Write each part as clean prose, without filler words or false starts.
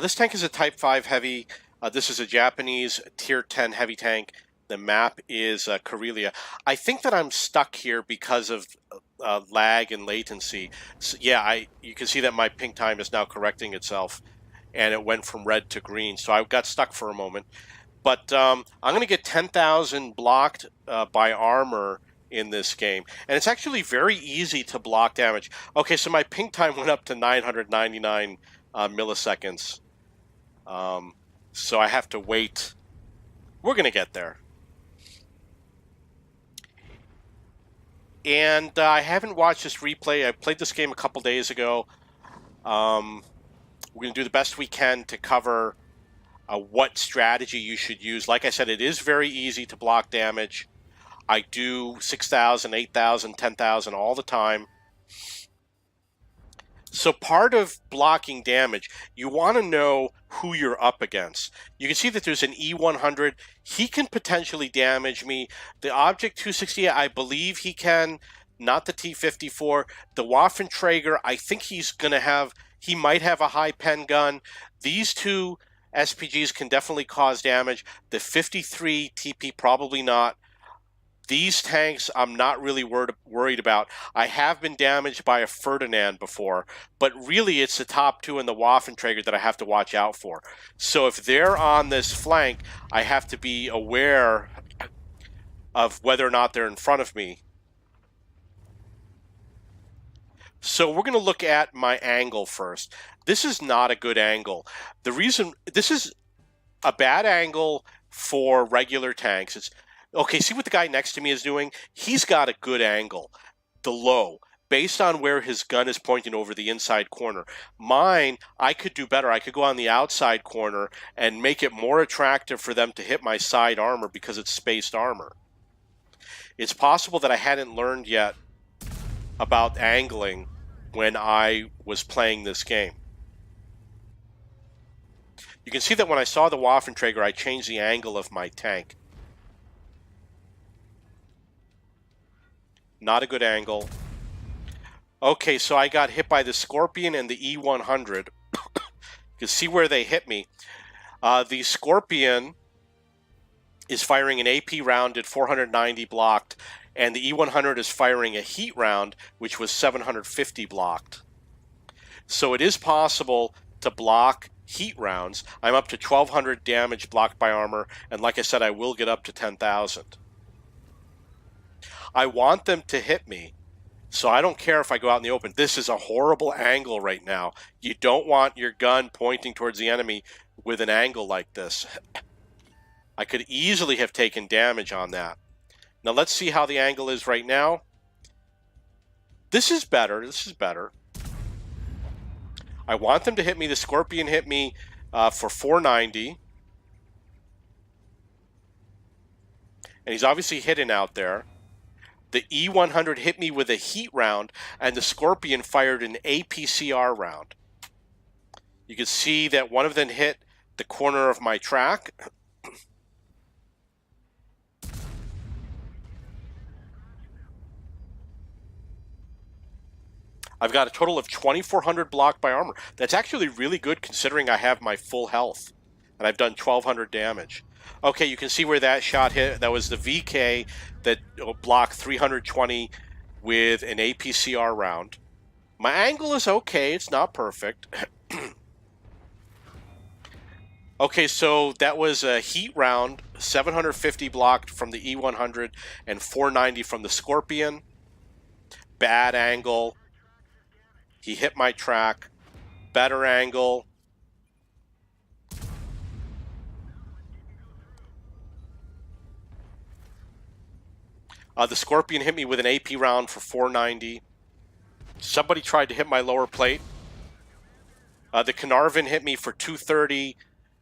This tank is a Type 5 heavy. This is a Japanese Tier 10 heavy tank. The map is Karelia. I think that I'm stuck here because of lag and latency. So, yeah, you can see that my ping time is now correcting itself, and it went from red to green. So I got stuck for a moment. But I'm going to get 10,000 blocked by armor in this game. And it's actually very easy to block damage. Okay, so my ping time went up to 999 milliseconds. So I have to wait. We're going to get there. And I haven't watched this replay. I played this game a couple days ago. We're going to do the best we can to cover what strategy you should use. Like I said, it is very easy to block damage. I do 6,000, 8,000, 10,000 all the time. So part of blocking damage, you want to know who you're up against. You can see that there's an E100. He can potentially damage me. The Object 268, I believe he can, not the T54. The Waffenträger, I think he might have a high pen gun. These two SPGs can definitely cause damage. The 53 TP, probably not. These tanks I'm not really worried about. I have been damaged by a Ferdinand before, but really it's the top two and the Waffenträger that I have to watch out for. So if they're on this flank, I have to be aware of whether or not they're in front of me. So we're going to look at my angle first. This is not a good angle. The reason this is a bad angle for regular tanks, it's okay, see what the guy next to me is doing? He's got a good angle, the low, based on where his gun is pointing over the inside corner. Mine, I could do better. I could go on the outside corner and make it more attractive for them to hit my side armor because it's spaced armor. It's possible that I hadn't learned yet about angling when I was playing this game. You can see that when I saw the Waffenträger, I changed the angle of my tank. Not a good angle. Okay, so I got hit by the Scorpion and the E100. You can see where they hit me. The Scorpion is firing an AP round at 490 blocked, and the E100 is firing a heat round, which was 750 blocked. So it is possible to block heat rounds. I'm up to 1,200 damage blocked by armor, and like I said, I will get up to 10,000. I want them to hit me, so I don't care if I go out in the open. This is a horrible angle right now. You don't want your gun pointing towards the enemy with an angle like this. I could easily have taken damage on that. Now let's see how the angle is right now. This is better. This is better. I want them to hit me. The Scorpion hit me for 490. And he's obviously hidden out there. The E100 hit me with a heat round, and the Scorpion fired an APCR round. You can see that one of them hit the corner of my track. I've got a total of 2,400 blocked by armor. That's actually really good considering I have my full health, and I've done 1,200 damage. Okay, you can see where that shot hit. That was the VK that blocked 320 with an APCR round. My angle is okay. It's not perfect. Okay, so that was a heat round, 750 blocked from the E100 and 490 from the Scorpion. Bad angle. He hit my track. Better angle. The Scorpion hit me with an AP round for 490. Somebody tried to hit my lower plate. The Carnarvon hit me for 230,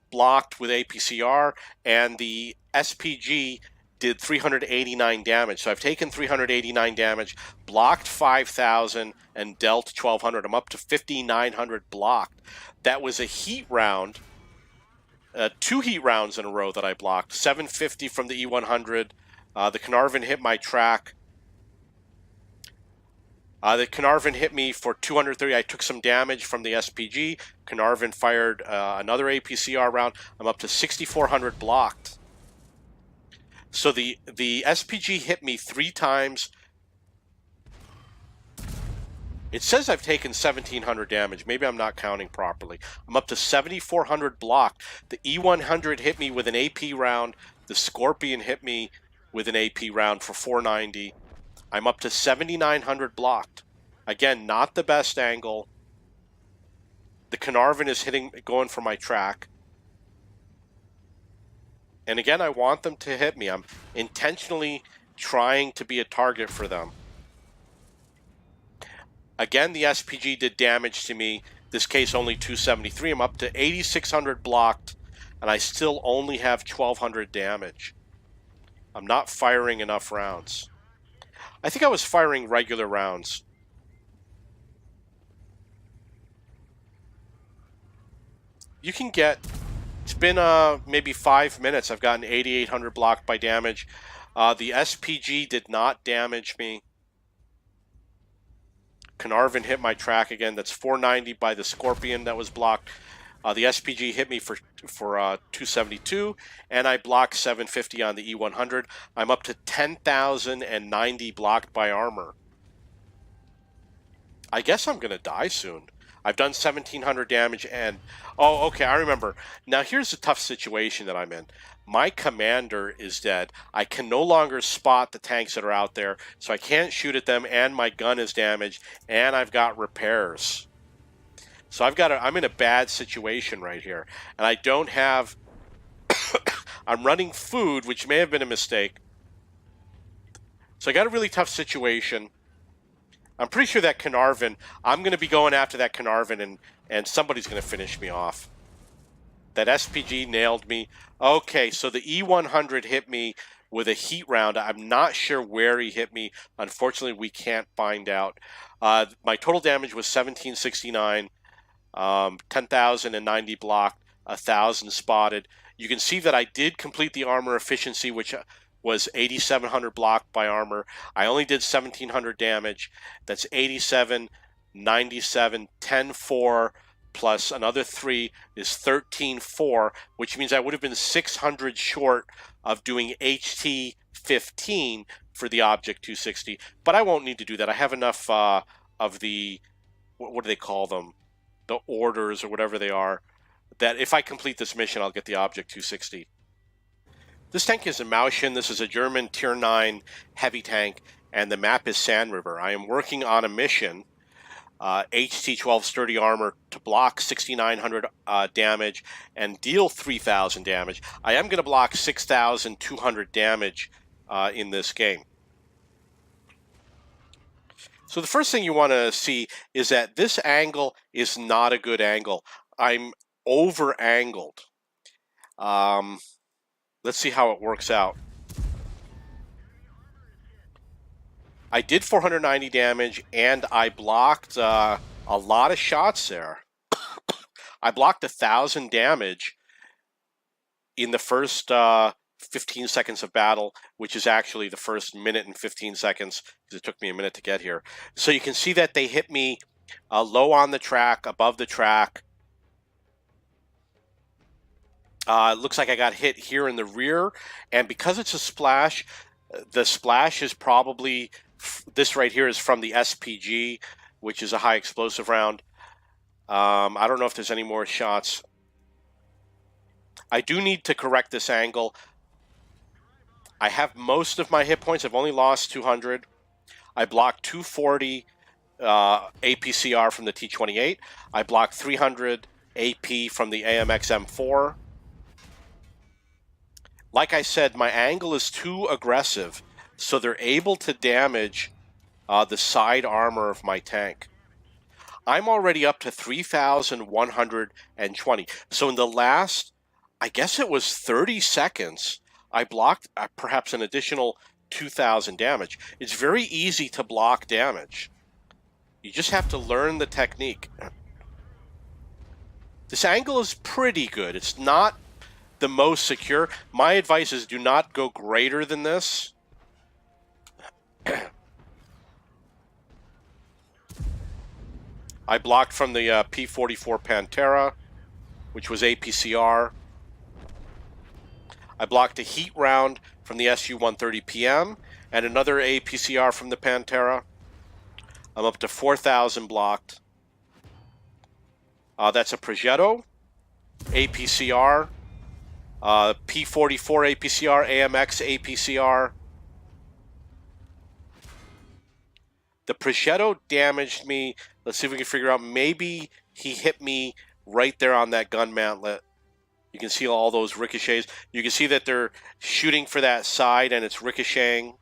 blocked with APCR, and the SPG did 389 damage. So I've taken 389 damage, blocked 5,000, and dealt 1,200. I'm up to 5,900 blocked. That was a heat round, 2 heat rounds in a row that I blocked. 750 from the E100. The Carnarvon hit my track. The Carnarvon hit me for 230. I took some damage from the SPG. Carnarvon fired another APCR round. I'm up to 6,400 blocked. So the SPG hit me 3 times. It says I've taken 1,700 damage. Maybe I'm not counting properly. I'm up to 7,400 blocked. The E100 hit me with an AP round. The Scorpion hit me with an AP round for 490. I'm up to 7,900 blocked. Again, not the best angle. The Carnarvon is going for my track. And again, I want them to hit me. I'm intentionally trying to be a target for them. Again, the SPG did damage to me. This case only 273. I'm up to 8,600 blocked, and I still only have 1,200 damage. I'm not firing enough rounds. I think I was firing regular rounds. You can get... It's been maybe 5 minutes. I've gotten 8,800 blocked by damage. The SPG did not damage me. Carnarvon hit my track again. That's 490 by the Scorpion that was blocked. The SPG hit me for 272, and I blocked 750 on the E100. I'm up to 10,090 blocked by armor. I guess I'm going to die soon. I've done 1,700 damage, and... Oh, okay, I remember. Now, here's the tough situation that I'm in. My commander is dead. I can no longer spot the tanks that are out there, so I can't shoot at them, and my gun is damaged, and I've got repairs. So I'm in a bad situation right here, and I don't have... I'm running food, which may have been a mistake. So I got a really tough situation. I'm pretty sure that Carnarvon, I'm going to be going after that Carnarvon, and somebody's going to finish me off. That SPG nailed me. Okay, so the E100 hit me with a heat round. I'm not sure where he hit me. Unfortunately, we can't find out. My total damage was 1,769, 10,090 blocked, 1,000 spotted. You can see that I did complete the armor efficiency, which was 8,700 blocked by armor. I only did 1,700 damage. That's 87, 97, 10-4, plus another 3 is 13-4, which means I would have been 600 short of doing HT 15 for the Object 260. But I won't need to do that. I have enough of the, what do they call them? The orders or whatever they are, that if I complete this mission, I'll get the Object 260. This tank is a Maushin. This is a German Tier 9 heavy tank, and the map is Sand River. I am working on a mission, HT-12 sturdy armor, to block 6,900 damage and deal 3,000 damage. I am going to block 6,200 damage in this game. So the first thing you want to see is that this angle is not a good angle. I'm over-angled. Let's see how it works out. I did 490 damage, and I blocked a lot of shots there. I blocked 1,000 damage in the first 15 seconds of battle, which is actually the first minute and 15 seconds, because it took me a minute to get here. So you can see that they hit me low on the track, above the track. It looks like I got hit here in the rear, and because it's a splash, the splash is probably, this right here is from the SPG, which is a high explosive round. I don't know if there's any more shots. I do need to correct this angle. I have most of my hit points. I've only lost 200. I blocked 240 APCR from the T-28. I blocked 300 AP from the AMX M4. Like I said, my angle is too aggressive, so they're able to damage the side armor of my tank. I'm already up to 3,120. So in the last, I guess it was 30 seconds, I blocked perhaps an additional 2,000 damage. It's very easy to block damage. You just have to learn the technique. This angle is pretty good. It's not the most secure. My advice is do not go greater than this. I blocked from the P-44 Pantera, which was APCR. I blocked a heat round from the Su-130 PM and another APCR from the Pantera. I'm up to 4,000 blocked. That's a Progetto, APCR, P-44 APCR, AMX APCR. The Progetto damaged me. Let's see if we can figure out. Maybe he hit me right there on that gun mantlet. You can see all those ricochets. You can see that they're shooting for that side and it's ricocheting.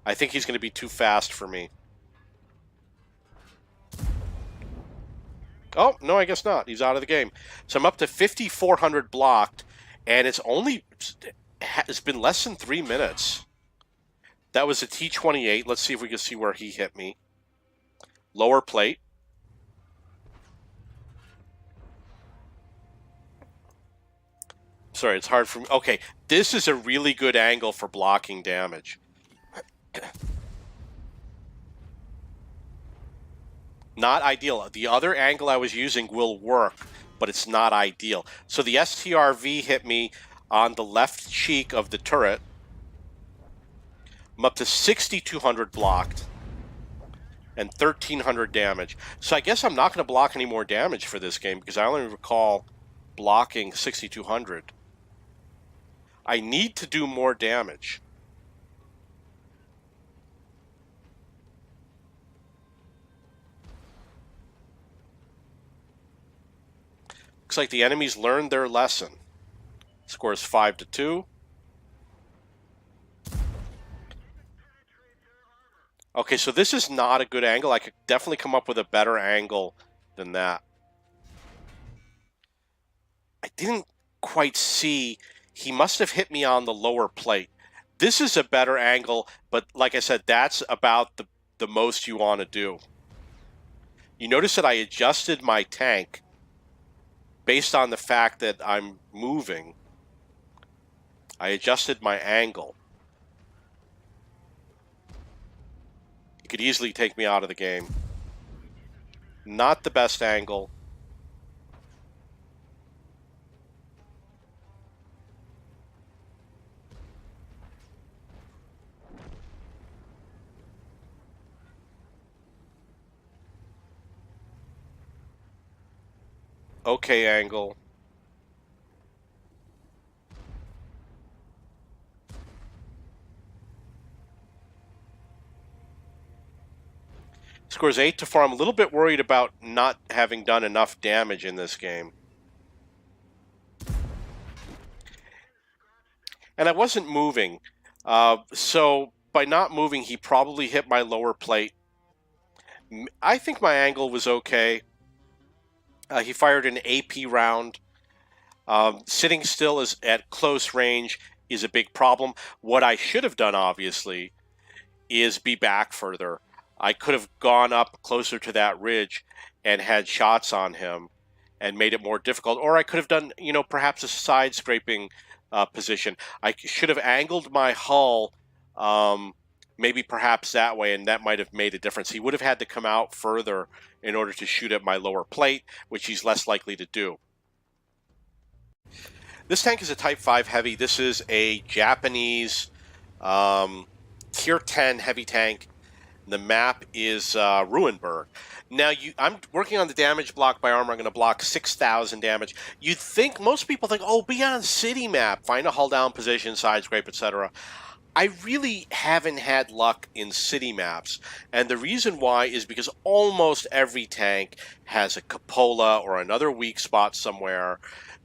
I think he's going to be too fast for me. Oh, no, I guess not. He's out of the game. So I'm up to 5,400 blocked, and it's been less than 3 minutes. That was a T-28. Let's see if we can see where he hit me. Lower plate. Sorry, it's hard for me. Okay, this is a really good angle for blocking damage. Not ideal. The other angle I was using will work, but it's not ideal. So the STRV hit me on the left cheek of the turret. I'm up to 6,200 blocked and 1,300 damage. So I guess I'm not going to block any more damage for this game because I only recall blocking 6,200. I need to do more damage. Looks like the enemies learned their lesson. Score is 5-2. Okay, so this is not a good angle. I could definitely come up with a better angle than that. I didn't quite see. He must have hit me on the lower plate. This is a better angle, but like I said, that's about the most you want to do. You notice that I adjusted my tank based on the fact that I'm moving. I adjusted my angle. He could easily take me out of the game. Not the best angle. Okay angle. Scores 8-4. I'm a little bit worried about not having done enough damage in this game. And I wasn't moving. So by not moving, he probably hit my lower plate. I think my angle was okay. He fired an AP round. Sitting still is at close range is a big problem. What I should have done, obviously, is be back further. I could have gone up closer to that ridge and had shots on him and made it more difficult. Or I could have done, perhaps a side scraping position. I should have angled my hull maybe perhaps that way, and that might have made a difference. He would have had to come out further in order to shoot at my lower plate, which he's less likely to do. This tank is a Type 5 heavy. This is a Japanese Tier 10 heavy tank. The map is Ruinberg. Now, I'm working on the damage block by armor. I'm going to block 6,000 damage. You'd think, most people think, oh, be on a city map, find a hull down position, side scrape, etc. I really haven't had luck in city maps, and the reason why is because almost every tank has a cupola or another weak spot somewhere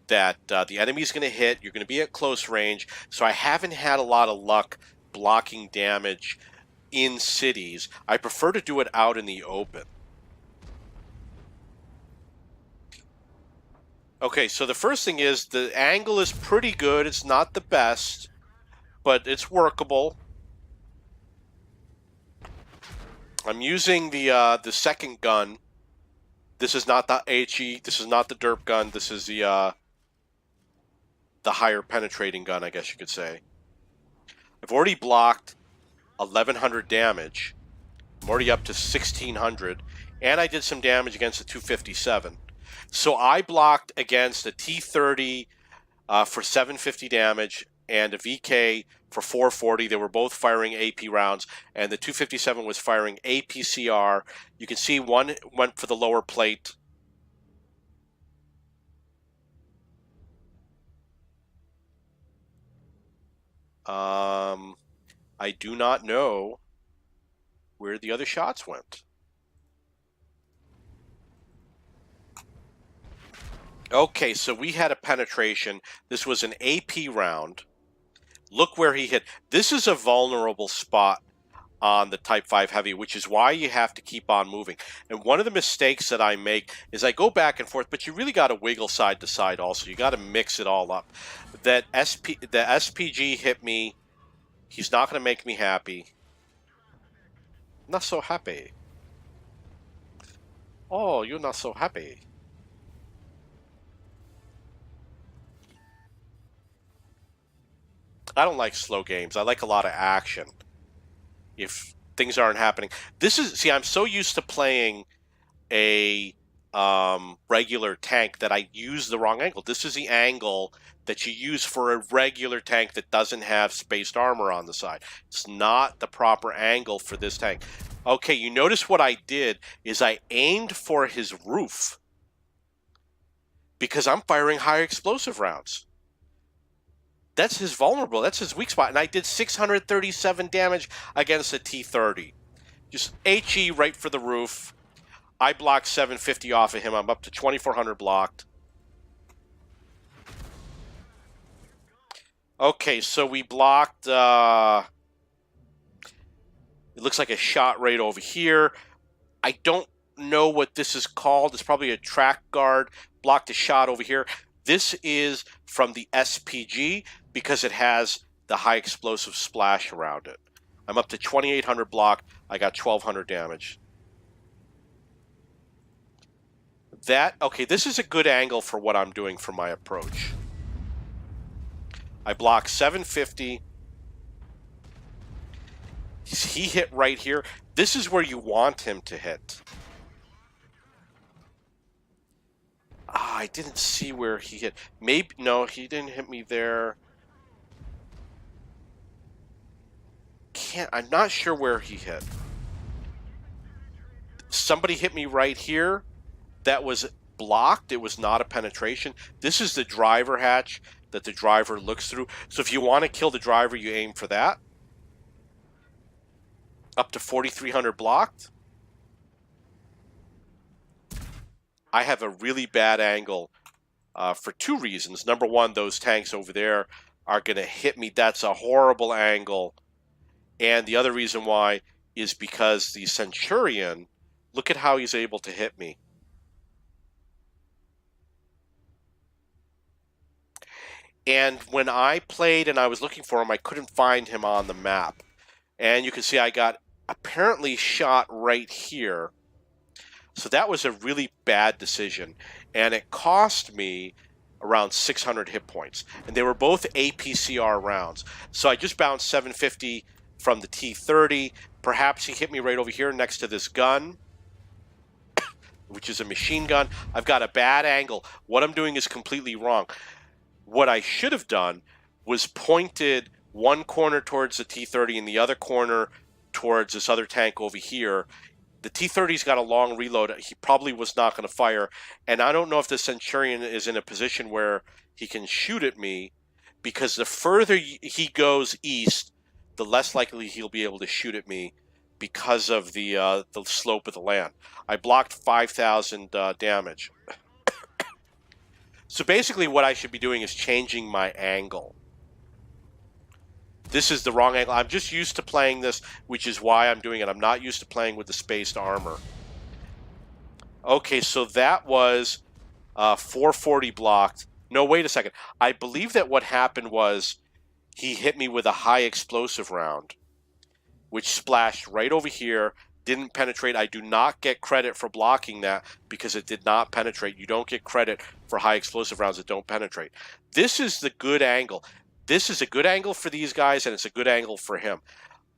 that the enemy's going to hit. You're going to be at close range, so I haven't had a lot of luck blocking damage in cities. I prefer to do it out in the open. Okay, so the first thing is the angle is pretty good. It's not the best, but it's workable. I'm using the second gun. This is not the HE. This is not the derp gun. This is the higher penetrating gun, I guess you could say. I've already blocked 1,100 damage. I'm already up to 1,600. and I did some damage against the 257. So I blocked against a T30 for 750 damage and a VK for 440. They were both firing AP rounds, and the 257 was firing APCR. You can see one went for the lower plate. I do not know where the other shots went. Okay, so we had a penetration. This was an AP round. Look where he hit. This is a vulnerable spot on the Type 5 Heavy, which is why you have to keep on moving. And one of the mistakes that I make is I go back and forth, but you really got to wiggle side to side also. You got to mix it all up. The SPG hit me. He's not going to make me happy. Not so happy. Oh, you're not so happy. I don't like slow games. I like a lot of action. If things aren't happening. See, I'm so used to playing a regular tank that I use the wrong angle. This is the angle that you use for a regular tank that doesn't have spaced armor on the side. It's not the proper angle for this tank. Okay, you notice what I did is I aimed for his roof because I'm firing high explosive rounds. That's his vulnerable. That's his weak spot. And I did 637 damage against a T30. Just HE right for the roof. I blocked 750 off of him. I'm up to 2,400 blocked. Okay, so we blocked... it looks like a shot right over here. I don't know what this is called. It's probably a track guard. Blocked a shot over here. This is from the SPG because it has the high explosive splash around it. I'm up to 2,800 blocked. I got 1,200 damage. Okay, this is a good angle for what I'm doing for my approach. I block 750. He hit right here. This is where you want him to hit. I didn't see where he hit. Maybe, no, he didn't hit me there. I'm not sure where he hit. Somebody hit me right here. That was blocked. It was not a penetration. This is the driver hatch that the driver looks through. So if you want to kill the driver, you aim for that. Up to 4,300 blocked. I have a really bad angle for two reasons. Number one, those tanks over there are going to hit me. That's a horrible angle. And the other reason why is because the Centurion, look at how he's able to hit me. And when I played and I was looking for him, I couldn't find him on the map. And you can see I got apparently shot right here. So that was a really bad decision. And it cost me around 600 hit points. And they were both APCR rounds. So I just bounced 750 from the T30. Perhaps he hit me right over here next to this gun, which is a machine gun. I've got a bad angle. What I'm doing is completely wrong. What I should have done was pointed one corner towards the T30 and the other corner towards this other tank over here. The T-30's got a long reload. He probably was not going to fire. And I don't know if the Centurion is in a position where he can shoot at me, because the further he goes east, the less likely he'll be able to shoot at me because of the slope of the land. I blocked 5,000 damage. So basically what I should be doing is changing my angle. This is the wrong angle. I'm just used to playing this, which is why I'm doing it. I'm not used to playing with the spaced armor. Okay, so that was 440 blocked. No, wait a second. I believe that what happened was he hit me with a high explosive round, which splashed right over here, didn't penetrate. I do not get credit for blocking that because it did not penetrate. You don't get credit for high explosive rounds that don't penetrate. This is the good angle. This is a good angle for these guys, and it's a good angle for him.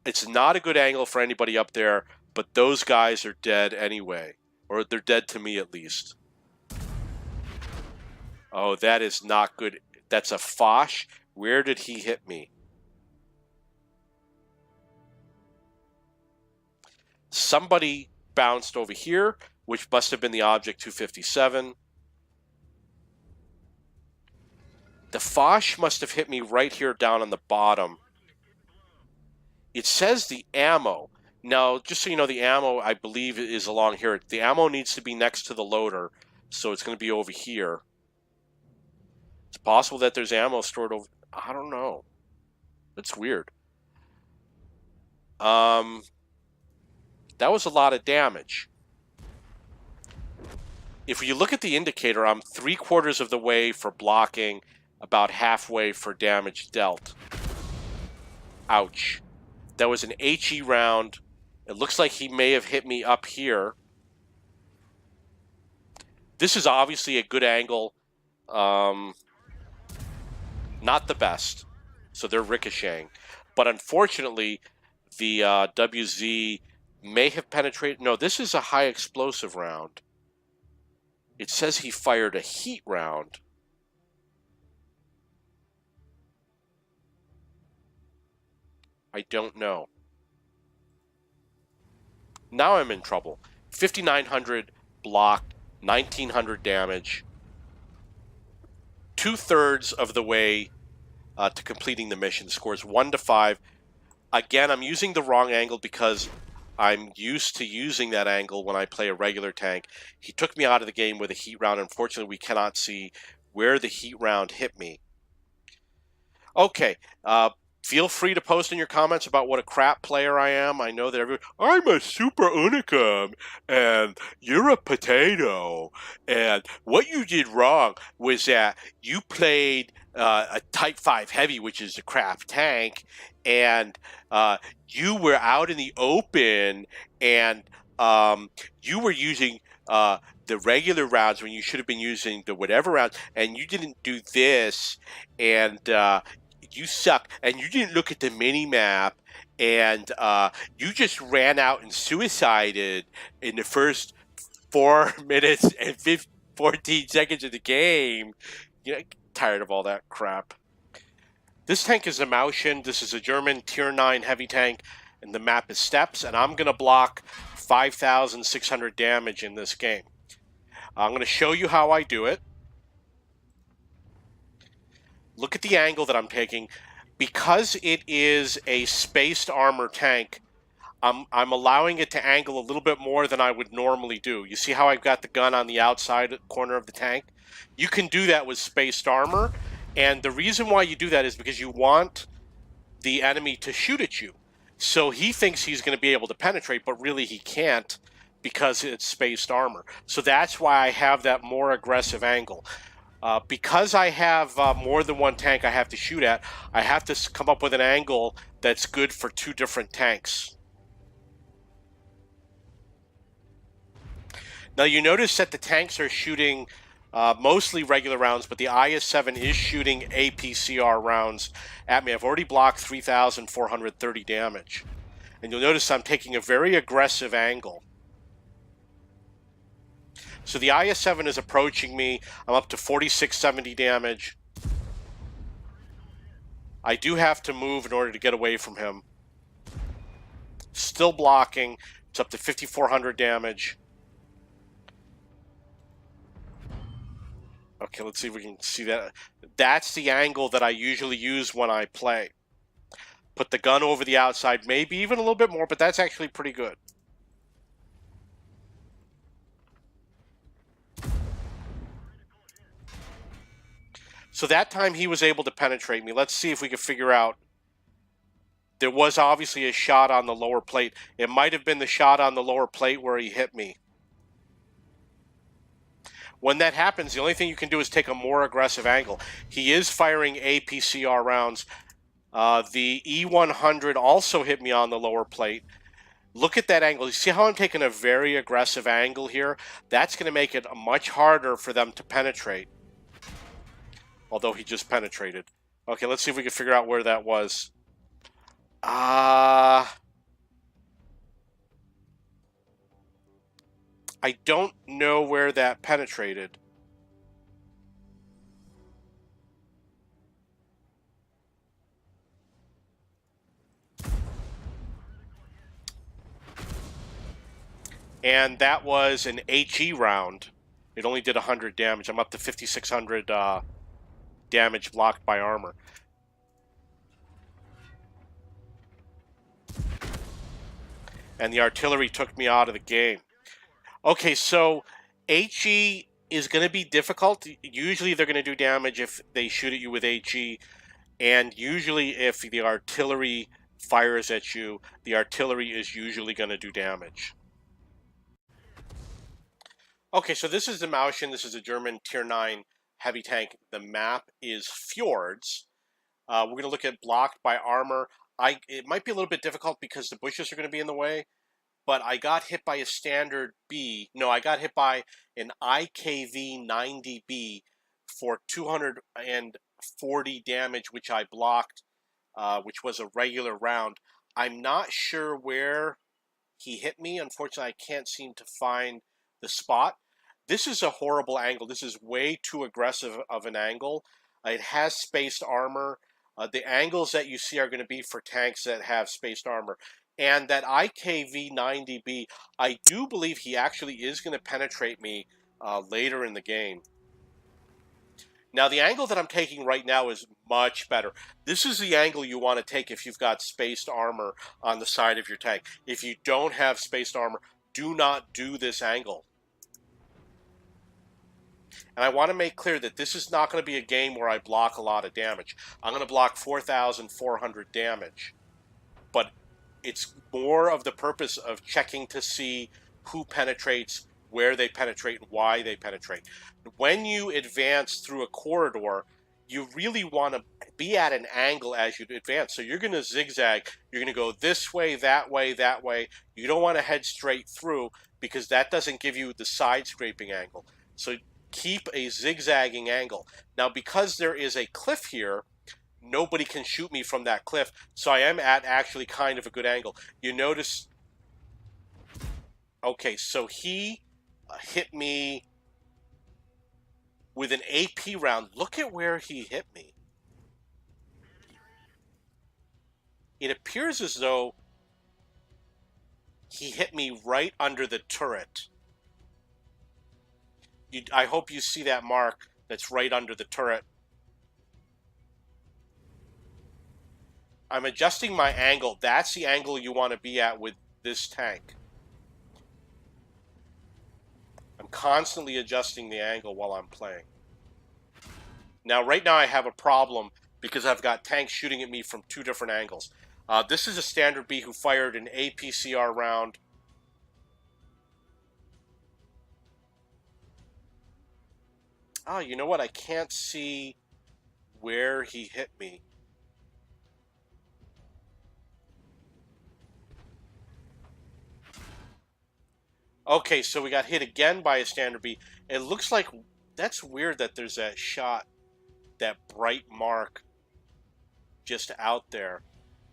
It's not a good angle for anybody up there, but those guys are dead anyway. Or they're dead to me at least. Oh, that is not good. That's a Foch. Where did he hit me? Somebody bounced over here, which must have been the object 257. The Foch must have hit me right here down on the bottom. It says the ammo. Now, just so you know, the ammo, I believe, is along here. The ammo needs to be next to the loader, so it's going to be over here. It's possible that there's ammo stored over... I don't know. That's weird. That was a lot of damage. If you look at the indicator, I'm 3/4 of the way for blocking, about halfway for damage dealt. Ouch. That was an HE round. It looks like he may have hit me up here. This is obviously a good angle. Not the best. So they're ricocheting. But unfortunately, the WZ may have penetrated. No, this is a high explosive round. It says he fired a heat round. I don't know. Now I'm in trouble. 5,900 blocked, 1,900 damage. 2/3 of the way to completing the mission. The score is 1-5. Again, I'm using the wrong angle because I'm used to using that angle when I play a regular tank. He took me out of the game with a heat round. Unfortunately, we cannot see where the heat round hit me. Okay, feel free to post in your comments about what a crap player I am. I know that everyone, I'm a super unicum, and you're a potato. And what you did wrong was that you played a Type 5 Heavy, which is a crap tank, and you were out in the open, and you were using the regular rounds when you should have been using the whatever rounds, and you didn't do this, and you suck, and you didn't look at the mini map, and you just ran out and suicided in the first 4 minutes and 14 seconds of the game. You know, tired of all that crap. This tank is a Maushin. This is a German Tier 9 heavy tank, and the map is steps, and I'm going to block 5,600 damage in this game. I'm going to show you how I do it. Look at the angle that I'm taking. Because it is a spaced armor tank, I'm allowing it to angle a little bit more than I would normally do. You see how I've got the gun on the outside corner of the tank? You can do that with spaced armor, and the reason why you do that is because you want the enemy to shoot at you. So he thinks he's going to be able to penetrate, but really he can't because it's spaced armor. So that's why I have that more aggressive angle. Because I have more than one tank I have to shoot at, I have to come up with an angle that's good for 2 different tanks. Now you notice that the tanks are shooting mostly regular rounds, but the IS-7 is shooting APCR rounds at me. I've already blocked 3,430 damage. And you'll notice I'm taking a very aggressive angle. So the IS-7 is approaching me. I'm up to 4,670 damage. I do have to move in order to get away from him. Still blocking. It's up to 5,400 damage. Okay, let's see if we can see that. That's the angle that I usually use when I play. Put the gun over the outside, maybe even a little bit more, but that's actually pretty good. So that time he was able to penetrate me. Let's see if we can figure out. There was obviously a shot on the lower plate. It might have been the shot on the lower plate where he hit me. When that happens, the only thing you can do is take a more aggressive angle. He is firing APCR rounds. The E100 also hit me on the lower plate. Look at that angle. You see how I'm taking a very aggressive angle here? That's going to make it much harder for them to penetrate. Although he just penetrated. Okay, let's see if we can figure out where that was. I don't know where that penetrated. And that was an HE round. It only did 100 damage. I'm up to 5,600 damage blocked by armor. And the artillery took me out of the game. Okay, so HE is going to be difficult. Usually they're going to do damage if they shoot at you with HE, and usually if the artillery fires at you, the artillery is usually going to do damage. Okay, so this is the Mauschen. This is a German Tier 9 heavy tank. The map is Fjords. We're going to look at blocked by armor. It might be a little bit difficult because the bushes are going to be in the way, but I got hit by a standard B. No, I got hit by an IKV 90B for 240 damage, which I blocked, which was a regular round. I'm not sure where he hit me. Unfortunately, I can't seem to find the spot. This is a horrible angle. This is way too aggressive of an angle. It has spaced armor. The angles that you see are going to be for tanks that have spaced armor. And that IKV 90B, I do believe he actually is going to penetrate me later in the game. Now, the angle that I'm taking right now is much better. This is the angle you want to take if you've got spaced armor on the side of your tank. If you don't have spaced armor, do not do this angle. And I want to make clear that this is not going to be a game where I block a lot of damage. I'm going to block 4,400 damage. But it's more of the purpose of checking to see who penetrates, where they penetrate, and why they penetrate. When you advance through a corridor, you really want to be at an angle as you advance. So you're going to zigzag. You're going to go this way, that way, that way. You don't want to head straight through because that doesn't give you the side scraping angle. So keep a zigzagging angle. Now, because there is a cliff here, nobody can shoot me from that cliff, so I am at actually kind of a good angle. You notice, okay, so he hit me with an AP round. Look at where he hit me. It appears as though he hit me right under the turret. I hope you see that mark that's right under the turret. I'm adjusting my angle. That's the angle you want to be at with this tank. I'm constantly adjusting the angle while I'm playing. Now, right now I have a problem because I've got tanks shooting at me from two different angles. This is a standard B who fired an APCR round. Oh, you know what? I can't see where he hit me. Okay, so we got hit again by a standard B. It looks like that's weird that there's that shot, that bright mark just out there.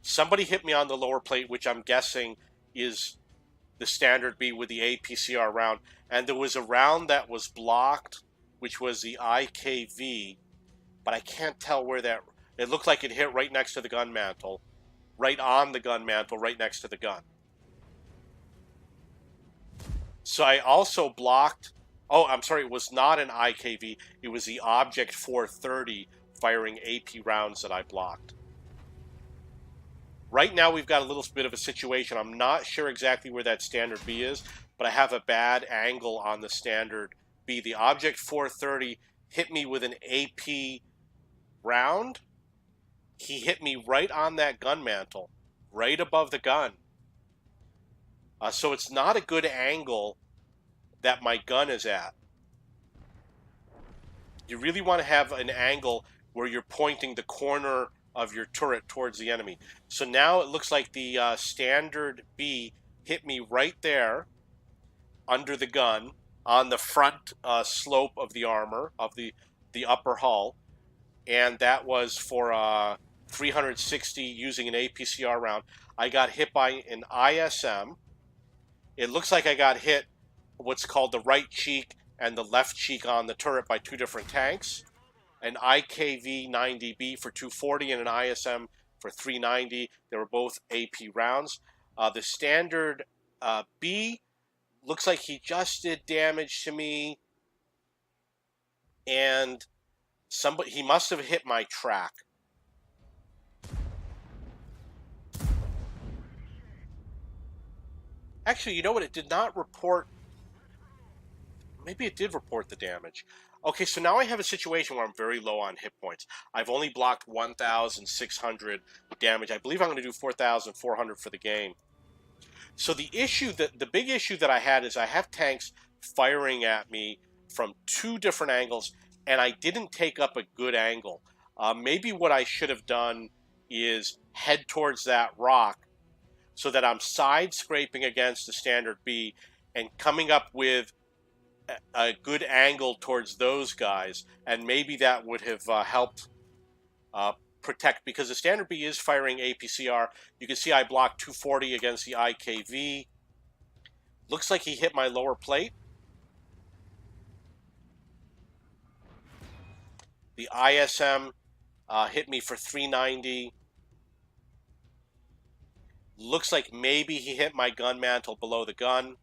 Somebody hit me on the lower plate, which I'm guessing is the standard B with the APCR round. And there was a round that was blocked, which was the IKV, but I can't tell where that... It looked like it hit right next to the gun mantle, right on the gun mantle, right next to the gun. So I also blocked... Oh, I'm sorry, it was not an IKV. It was the Object 430 firing AP rounds that I blocked. Right now we've got a little bit of a situation. I'm not sure exactly where that standard B is, but I have a bad angle on the standard B. The Object 430 hit me with an AP round. He hit me right on that gun mantle, right above the gun. So it's not a good angle that my gun is at. You really want to have an angle where you're pointing the corner of your turret towards the enemy. So now it looks like the standard B hit me right there under the gun on the front slope of the armor, of the upper hull. And that was for 360 using an APCR round. I got hit by an ISM. It looks like I got hit what's called the right cheek and the left cheek on the turret by two different tanks. An IKV 90B for 240 and an ISM for 390. They were both AP rounds. The standard B looks like he just did damage to me, and he must have hit my track. Actually, you know what? It did not report. Maybe it did report the damage. Okay, so now I have a situation where I'm very low on hit points. I've only blocked 1,600 damage. I believe I'm going to do 4,400 for the game. So the big issue that I had is I have tanks firing at me from two different angles, and I didn't take up a good angle. Maybe what I should have done is head towards that rock so that I'm side scraping against the standard B and coming up with a good angle towards those guys, and maybe that would have helped protect, because the standard B is firing APCR. You can see I blocked 240 against the IKV. Looks like he hit my lower plate. The ISM hit me for 390. Looks like maybe he hit my gun mantle below the gun.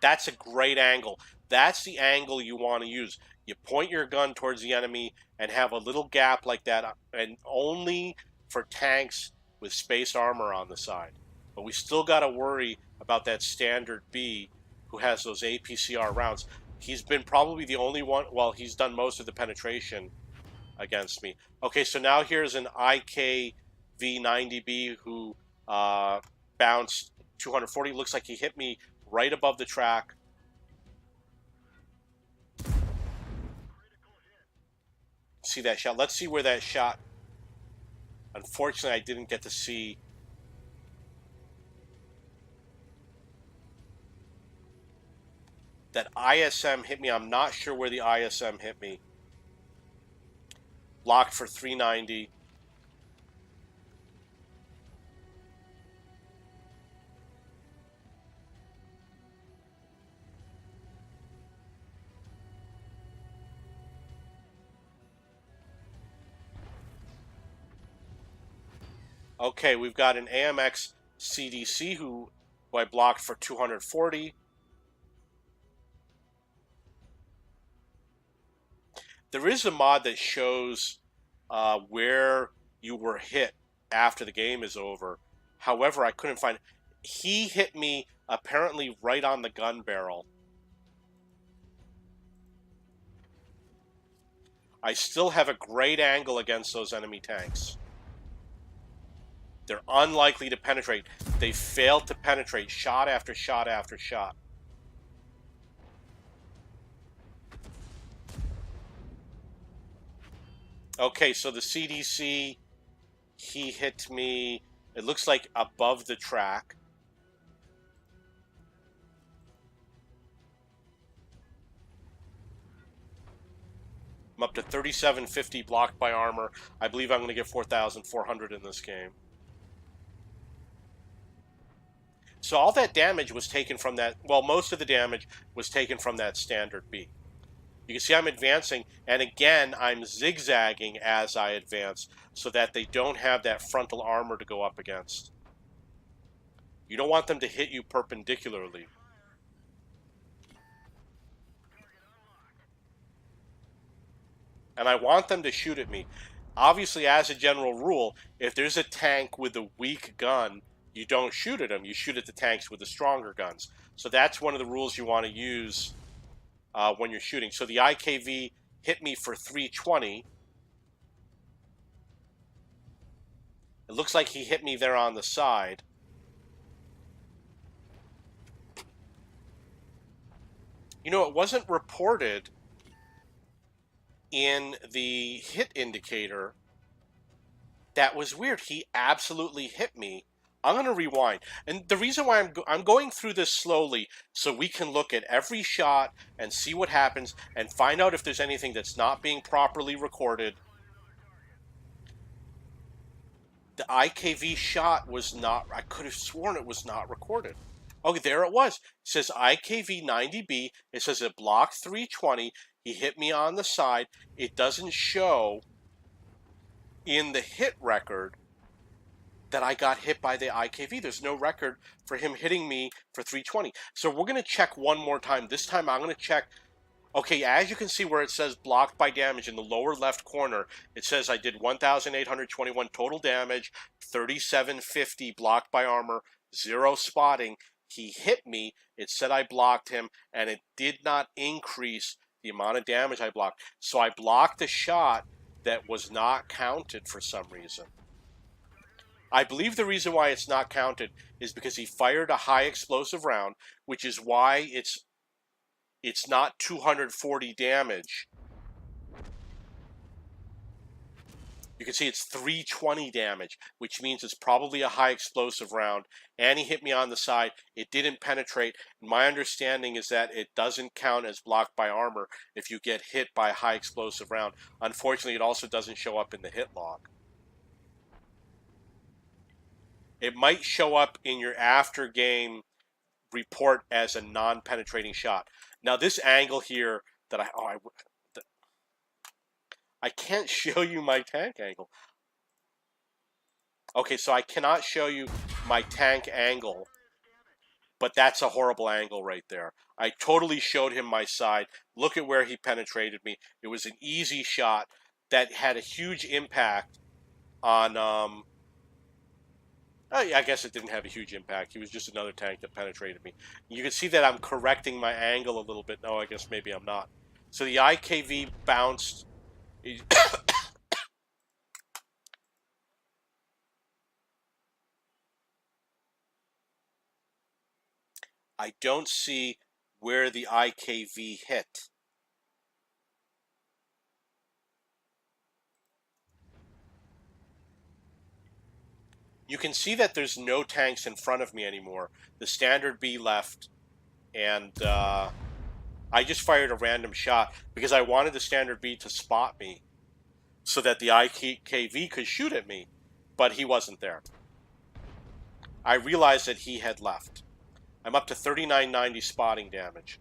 That's a great angle. That's the angle you want to use. You point your gun towards the enemy and have a little gap like that, and only for tanks with space armor on the side. But we still got to worry about that standard B who has those APCR rounds. He's been probably the only one, well, he's done most of the penetration against me. Okay, so now here's an IKV-90B who bounced 240. Looks like he hit me right above the track. See that shot? Let's see where that shot. Unfortunately, I didn't get to see. That ISM hit me. I'm not sure where the ISM hit me. Blocked for 390. Okay, we've got an AMX CDC who I blocked for 240. There is a mod that shows where you were hit after the game is over. However, I couldn't find it. He hit me apparently right on the gun barrel. I still have a great angle against those enemy tanks. They're unlikely to penetrate. They failed to penetrate shot after shot after shot. Okay, so the CDC, he hit me, it looks like above the track. I'm up to 3750 blocked by armor. I believe I'm going to get 4,400 in this game. So all that damage was taken from that, well, most of the damage was taken from that standard B. You can see I'm advancing, and again, I'm zigzagging as I advance so that they don't have that frontal armor to go up against. You don't want them to hit you perpendicularly. And I want them to shoot at me. Obviously, as a general rule, if there's a tank with a weak gun, you don't shoot at them. You shoot at the tanks with the stronger guns. So that's one of the rules you want to use when you're shooting. So the IKV hit me for 320. It looks like he hit me there on the side. You know, it wasn't reported in the hit indicator. That was weird. He absolutely hit me. I'm going to rewind. And the reason why I'm going through this slowly so we can look at every shot and see what happens and find out if there's anything that's not being properly recorded. The IKV shot was not, I could have sworn it was not recorded. Okay, there it was. It says IKV 90B. It says it blocked 320. He hit me on the side. It doesn't show in the hit record that I got hit by the IKV. There's no record for him hitting me for 320. So we're going to check one more time. This time I'm going to check. Okay, as you can see where it says blocked by damage in the lower left corner, it says I did 1,821 total damage, 3,750 blocked by armor, 0 spotting. He hit me, it said I blocked him, and it did not increase the amount of damage I blocked. So I blocked a shot that was not counted for some reason. I believe the reason why it's not counted is because he fired a high explosive round, which is why it's not 240 damage. You can see it's 320 damage, which means it's probably a high explosive round. And he hit me on the side. It didn't penetrate. My understanding is that it doesn't count as blocked by armor if you get hit by a high explosive round. Unfortunately, it also doesn't show up in the hit log. It might show up in your after game report as a non-penetrating shot. Now this angle here that I can't show you my tank angle. Okay, so I cannot show you my tank angle, but that's a horrible angle right there. I totally showed him my side. Look at where he penetrated me. It was an easy shot that had a huge impact on I guess it didn't have a huge impact. He was just another tank that penetrated me. You can see that I'm correcting my angle a little bit. No, I guess maybe I'm not. So the IKV bounced. I don't see where the IKV hit. You can see that there's no tanks in front of me anymore. The standard B left, and I just fired a random shot because I wanted the standard B to spot me so that the IKV could shoot at me, but he wasn't there. I realized that he had left. I'm up to 3990 spotting damage.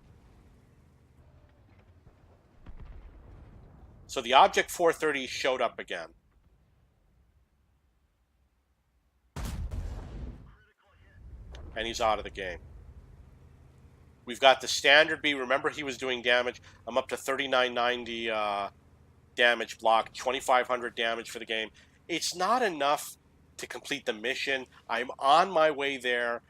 So the Object 430 showed up again. And he's out of the game. We've got the standard B. Remember, he was doing damage. I'm up to 3990 damage block, 2500 damage for the game. It's not enough to complete the mission. I'm on my way there.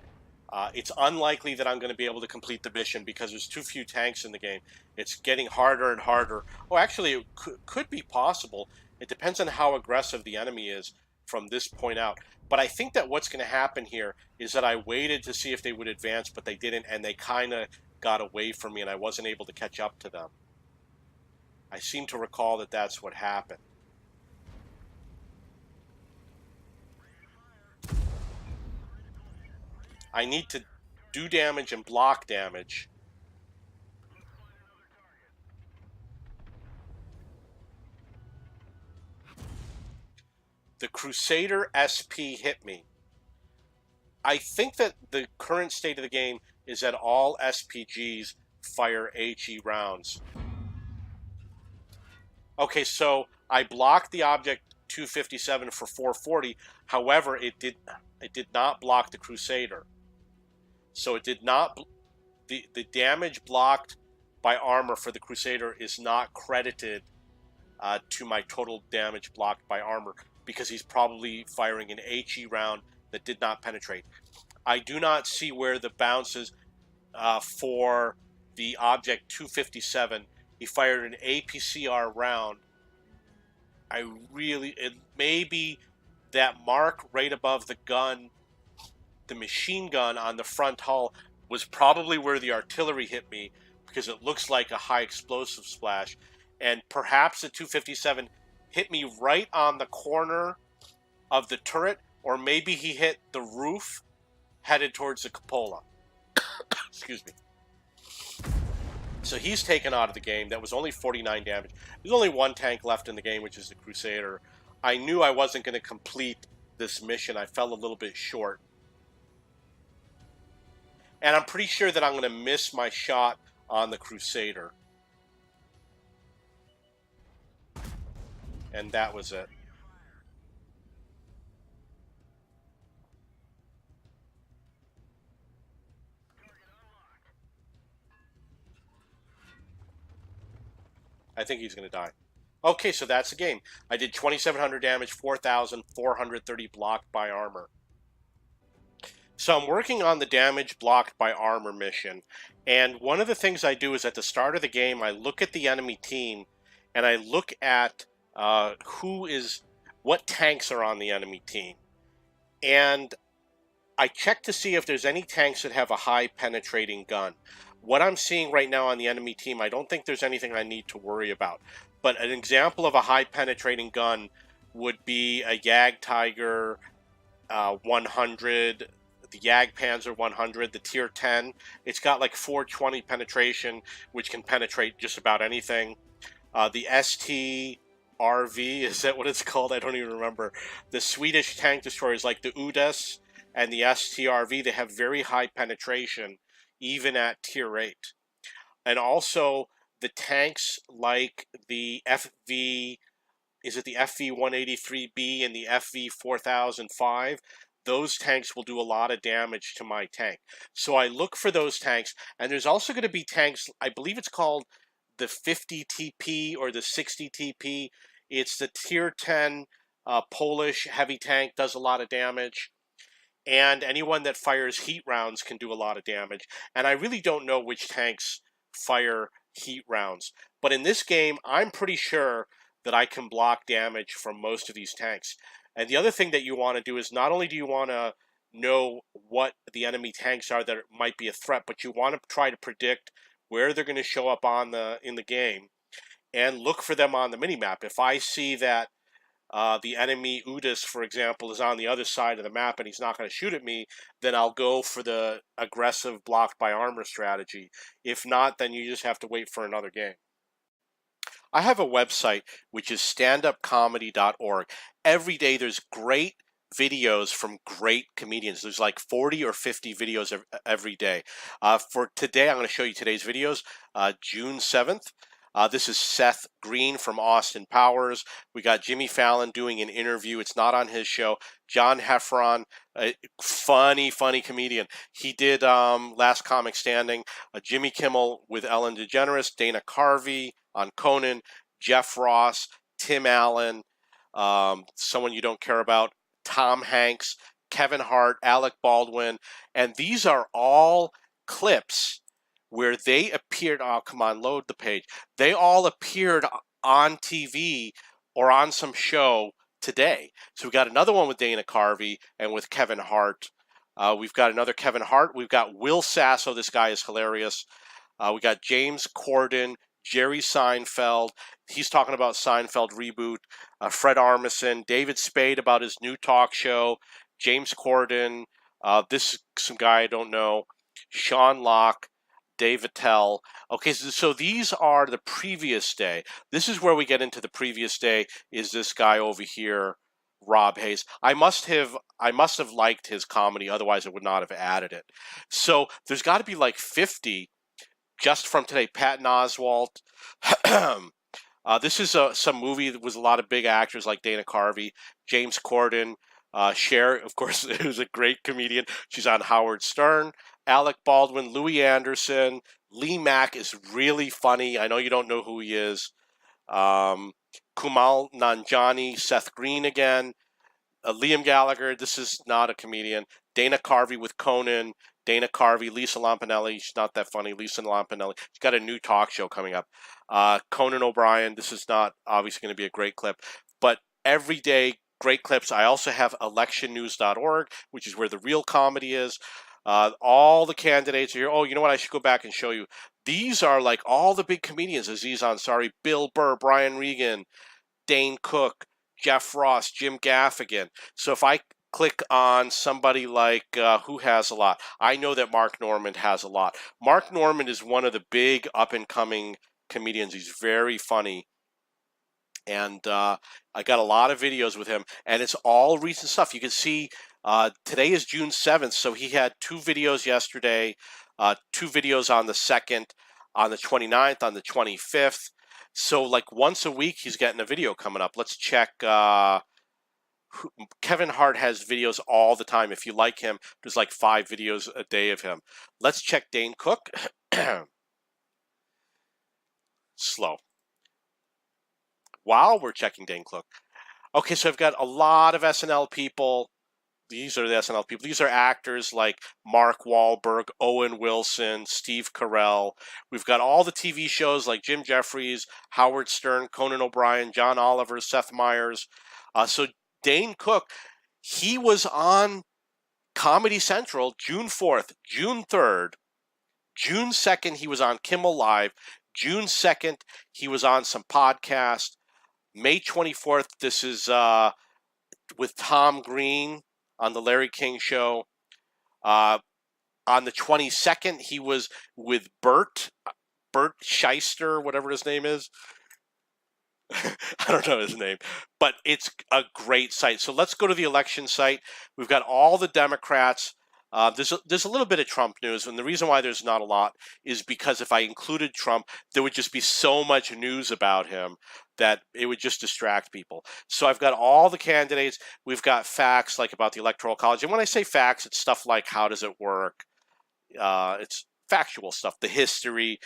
It's unlikely that I'm going to be able to complete the mission because there's too few tanks in the game. It's getting harder and harder. Oh, actually, it could be possible. It depends on how aggressive the enemy is from this point out. But I think that what's going to happen here is that I waited to see if they would advance, but they didn't, and they kind of got away from me, and I wasn't able to catch up to them. I seem to recall that that's what happened. I need to do damage and block damage. The Crusader SP hit me. I think that the current state of the game is that all SPGs fire HE rounds. Okay, so I blocked the Object 257 for 440. However, it did not block the Crusader. So it did not. The damage blocked by armor for the Crusader is not credited to my total damage blocked by armor because he's probably firing an HE round that did not penetrate. I do not see where the bounces for the Object 257. He fired an APCR round. It may be that mark right above the gun, the machine gun on the front hull was probably where the artillery hit me because it looks like a high explosive splash. And perhaps the 257 hit me right on the corner of the turret, or maybe he hit the roof headed towards the cupola. Excuse me. So he's taken out of the game. That was only 49 damage. There's only one tank left in the game, which is the Crusader. I knew I wasn't going to complete this mission. I fell a little bit short. And I'm pretty sure that I'm going to miss my shot on the Crusader. And that was it. I think he's going to die. Okay, so that's the game. I did 2,700 damage, 4,430 blocked by armor. So I'm working on the damage blocked by armor mission. And one of the things I do is at the start of the game, I look at the enemy team and I look at what tanks are on the enemy team. And I check to see if there's any tanks that have a high penetrating gun. What I'm seeing right now on the enemy team, I don't think there's anything I need to worry about. But an example of a high penetrating gun would be a Jagdtiger 100, the Jagdpanzer 100, the Tier 10. It's got like 420 penetration, which can penetrate just about anything. The STRV, is that what it's called? I don't even remember. The Swedish tank destroyers like the UDES and the STRV, they have very high penetration, even at Tier 8. And also the tanks like the FV, is it the FV-183B and the FV-4005? Those tanks will do a lot of damage to my tank. So I look for those tanks, and there's also going to be tanks, I believe it's called the 50 TP or the 60 TP. It's the Tier 10 Polish heavy tank, does a lot of damage. And anyone that fires heat rounds can do a lot of damage. And I really don't know which tanks fire heat rounds. But in this game, I'm pretty sure that I can block damage from most of these tanks. And the other thing that you want to do is not only do you want to know what the enemy tanks are that might be a threat, but you want to try to predict where they're going to show up in the game and look for them on the minimap. If I see that the enemy UDES, for example, is on the other side of the map and he's not going to shoot at me, then I'll go for the aggressive blocked by armor strategy. If not, then you just have to wait for another game. I have a website which is standupcomedy.org. Every day there's great videos from great comedians. There's like 40 or 50 videos every day. For today, I'm going to show you today's videos, June 7th. This is Seth Green from Austin Powers. We got Jimmy Fallon doing an interview. It's not on his show. John Heffron, a funny comedian. He did Last Comic Standing. Jimmy Kimmel with Ellen DeGeneres. Dana Carvey on Conan. Jeff Ross. Tim Allen. Someone you don't care about. Tom Hanks. Kevin Hart. Alec Baldwin. And these are all clips where they appeared, oh, come on, load the page. They all appeared on TV or on some show today. So we got another one with Dana Carvey and with Kevin Hart. We've got another Kevin Hart. We've got Will Sasso. This guy is hilarious. We got James Corden, Jerry Seinfeld. He's talking about Seinfeld reboot. Fred Armisen, David Spade about his new talk show. James Corden. This is some guy I don't know. Sean Locke. Dave Attell. Okay, so these are the previous day. This is where we get into the previous day. Is this guy over here, Rob Hayes? I must have liked his comedy, otherwise I would not have added it. So there's got to be like 50 just from today. Patton Oswalt. This is some movie that was a lot of big actors like Dana Carvey, James Corden. Cher, of course, who's a great comedian. She's on Howard Stern. Alec Baldwin, Louis Anderson. Lee Mack is really funny. I know you don't know who he is. Kumail Nanjiani, Seth Green again. Liam Gallagher, this is not a comedian. Dana Carvey with Conan. Dana Carvey, Lisa Lampanelli. She's not that funny. Lisa Lampanelli. She's got a new talk show coming up. Conan O'Brien. This is not obviously going to be a great clip. But every day, great clips. I also have electionnews.org, which is where the real comedy is. All the candidates are here. Oh, you know what? I should go back and show you. These are like all the big comedians. Aziz Ansari, Bill Burr, Brian Regan, Dane Cook, Jeff Ross, Jim Gaffigan. So if I click on somebody like who has a lot, I know that Mark Normand has a lot. Mark Normand is one of the big up-and-coming comedians. He's very funny. And I got a lot of videos with him, and it's all recent stuff. You can see Today is June 7th, so he had 2 videos yesterday, 2 videos on the 2nd, on the 29th, on the 25th. So, like, once a week, he's getting a video coming up. Let's check. Kevin Hart has videos all the time. If you like him, there's like 5 videos a day of him. Let's check Dane Cook. Slow. While we're checking Dane Cook. Okay, so I've got a lot of SNL people. These are the SNL people. These are actors like Mark Wahlberg, Owen Wilson, Steve Carell. We've got all the TV shows like Jim Jeffries, Howard Stern, Conan O'Brien, John Oliver, Seth Meyers. So Dane Cook, he was on Comedy Central June 4th, June 3rd, June 2nd, he was on Kimmel Live. June 2nd, he was on some podcast. May 24th, this is with Tom Green on the Larry King Show. On the 22nd, he was with Bert Shyster, whatever his name is. I don't know his name, but it's a great site. So let's go to the election site. We've got all the Democrats. There's a little bit of Trump news, and the reason why there's not a lot is because if I included Trump, there would just be so much news about him that it would just distract people. So I've got all the candidates. We've got facts like about the Electoral College, and when I say facts, it's stuff like how does it work. It's factual stuff, the history,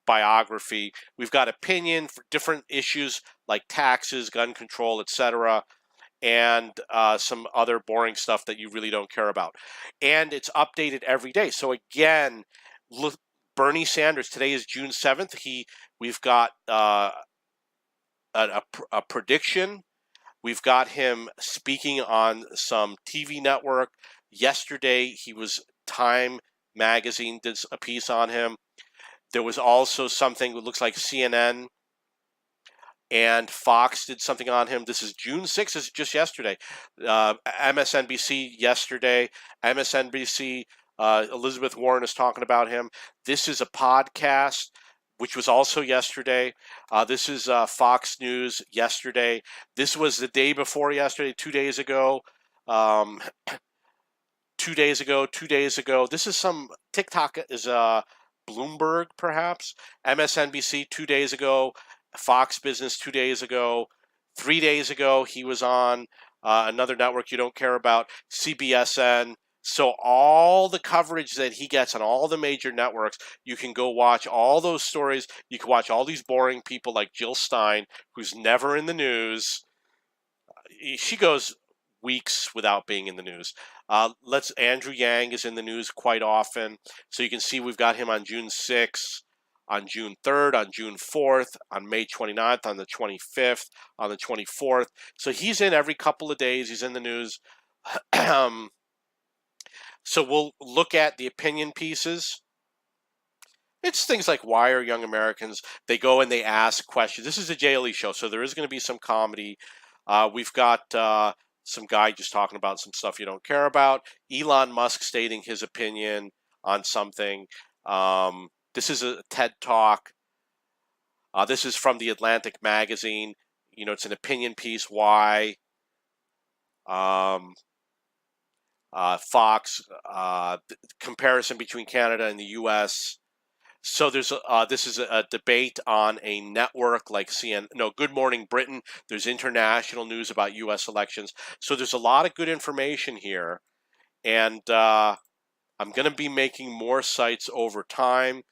biography. We've got opinion for different issues like taxes, gun control, etc., and some other boring stuff that you really don't care about. And it's updated every day. So again, look, Bernie Sanders, today is June 7th. We've got a prediction. We've got him speaking on some TV network. Yesterday, he was Time Magazine did a piece on him. There was also something that looks like CNN and Fox did something on him. This is June 6th, this is just yesterday. MSNBC yesterday. MSNBC, Elizabeth Warren is talking about him. This is a podcast, which was also yesterday. This is Fox News yesterday. This was the day before yesterday, 2 days ago. 2 days ago, 2 days ago. This is some TikTok is Bloomberg, perhaps. MSNBC 2 days ago. Fox Business 2 days ago. 3 days ago, he was on another network you don't care about, CBSN. So all the coverage that he gets on all the major networks, you can go watch all those stories. You can watch all these boring people like Jill Stein, who's never in the news. She goes weeks without being in the news. Andrew Yang is in the news quite often. So you can see we've got him on June 6th, on June 3rd, on June 4th, on May 29th, on the 25th, on the 24th. So he's in every couple of days. He's in the news. So we'll look at the opinion pieces. It's things like, why are young Americans? They go and they ask questions. This is a JLE show, so there is going to be some comedy. We've got some guy just talking about some stuff you don't care about. Elon Musk stating his opinion on something. This is a TED Talk. This is from the Atlantic magazine. You know, it's an opinion piece. Why? Fox. Comparison between Canada and the U.S. So there's this is a debate on a network like CNN. No, Good Morning Britain. There's international news about U.S. elections. So there's a lot of good information here, and I'm going to be making more sites over time.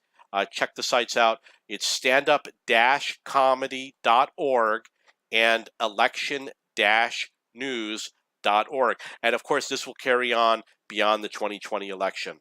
Check the sites out. It's standup-comedy.org and election-news.org. And of course, this will carry on beyond the 2020 election.